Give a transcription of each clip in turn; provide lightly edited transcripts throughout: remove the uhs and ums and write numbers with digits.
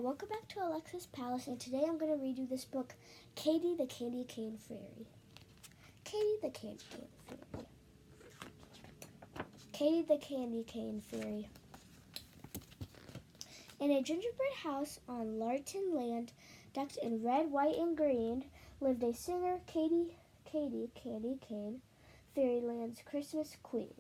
welcome back to Alexa's Palace, and today I'm going to read you this book, Katie the Candy Cane Fairy. Katie the Candy Cane Fairy. Katie the Candy Cane Fairy. In a gingerbread house on Larton Land, decked in red, white, and green, lived a singer, Katie Candy Cane, Fairyland's Christmas Queen.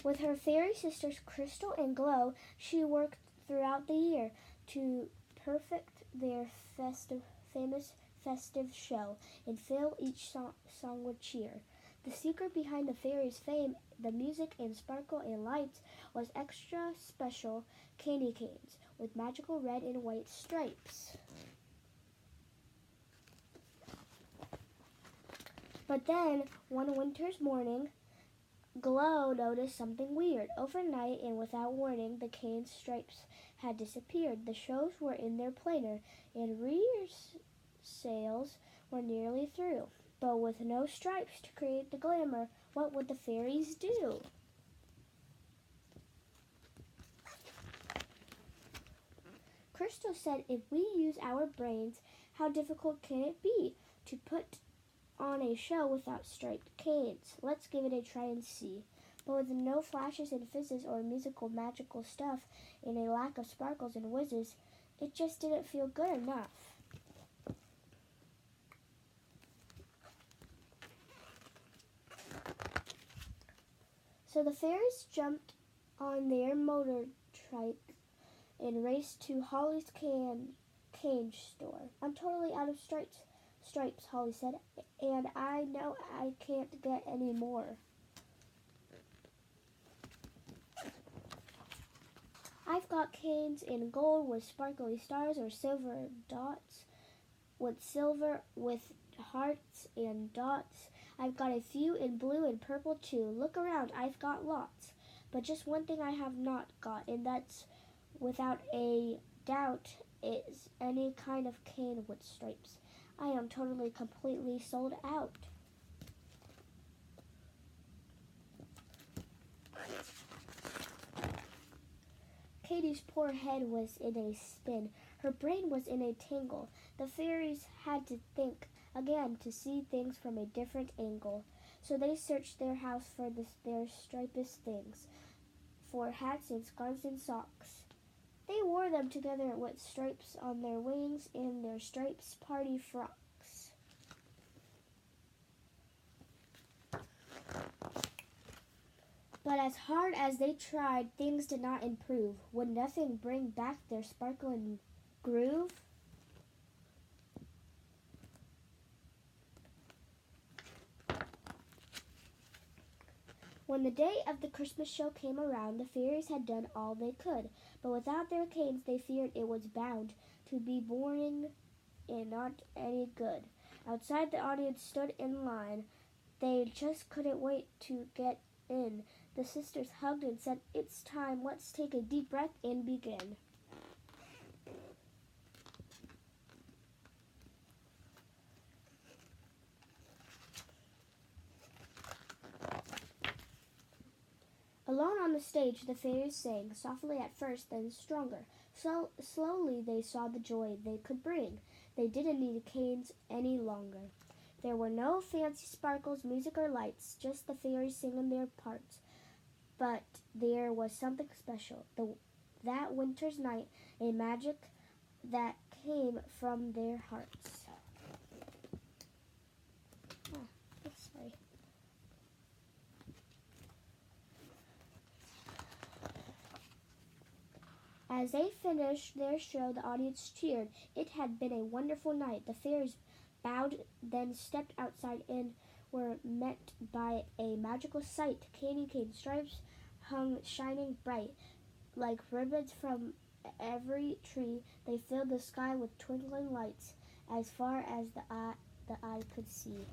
With her fairy sisters Crystal and Glow, she worked throughout the year to perfect their famous festive show and fill each song with cheer. The secret behind the fairies' fame, the music and sparkle and lights, was extra special candy canes with magical red and white stripes. But then, one winter's morning, Glow noticed something weird. Overnight and without warning, the cane stripes had disappeared. The shows were in their planner, and rehearsals were nearly through. But with no stripes to create the glamour, what would the fairies do? Crystal said, "If we use our brains, how difficult can it be to put on a show without striped canes? Let's give it a try and see." But with no flashes and fizzes or magical stuff and a lack of sparkles and whizzes, it just didn't feel good enough. So the fairies jumped on their motor trike and raced to Holly's cane store. "I'm totally out of stripes, Holly said, "and I know I can't get any more. I've got canes in gold with sparkly stars or silver dots, with hearts and dots. I've got a few in blue and purple too. Look around, I've got lots. But just one thing I have not got, and that's without a doubt is any kind of cane with stripes. I am totally, completely sold out." Katie's poor head was in a spin. Her brain was in a tangle. The fairies had to think again to see things from a different angle. So they searched their house for their stripest things, for hats and scarves and socks. They wore them together with stripes on their wings and their stripes party frocks. But as hard as they tried, things did not improve. Would nothing bring back their sparkling groove? When the day of the Christmas show came around, the fairies had done all they could, but without their canes they feared it was bound to be boring and not any good. Outside, the audience stood in line. They just couldn't wait to get in. The sisters hugged and said, "It's time. Let's take a deep breath and begin." Alone on the stage, the fairies sang, softly at first, then stronger. Slowly they saw the joy they could bring. They didn't need canes any longer. There were no fancy sparkles, music, or lights, just the fairies singing their parts. But there was something special. That winter's night, a magic that came from their hearts. Sorry. As they finished their show, the audience cheered. It had been a wonderful night. The fairies bowed, then stepped outside and were met by a magical sight. Candy cane stripes hung shining bright. Like ribbons from every tree, they filled the sky with twinkling lights as far as the eye could see.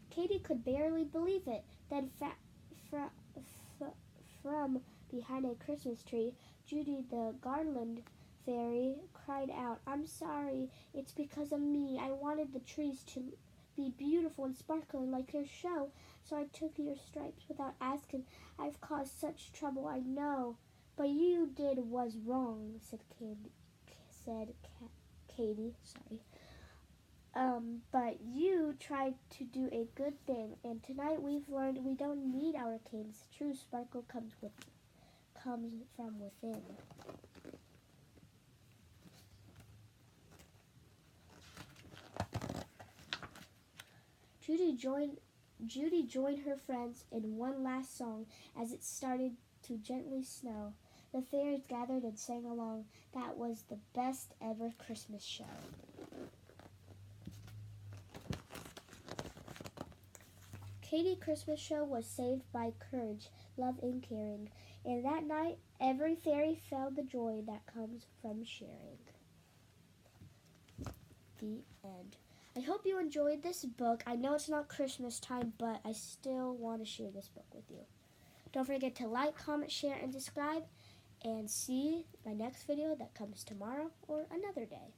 Katie could barely believe it. Then from behind a Christmas tree, Judy the garland fairy cried out, "I'm sorry. It's because of me. I wanted the trees to be beautiful and sparkling like your show, so I took your stripes without asking. I've caused such trouble, I know. But you did was wrong," said Katie. Sorry. But you tried to do a good thing, and tonight we've learned we don't need our canes. True sparkle comes from within. Judy joined her friends in one last song as it started to gently snow. The fairies gathered and sang along. That was the best ever Christmas show. Katie's Christmas show was saved by courage, love, and caring. And that night, every fairy felt the joy that comes from sharing. The end. I hope you enjoyed this book. I know it's not Christmas time, but I still want to share this book with you. Don't forget to like, comment, share, and subscribe. And see my next video that comes tomorrow or another day.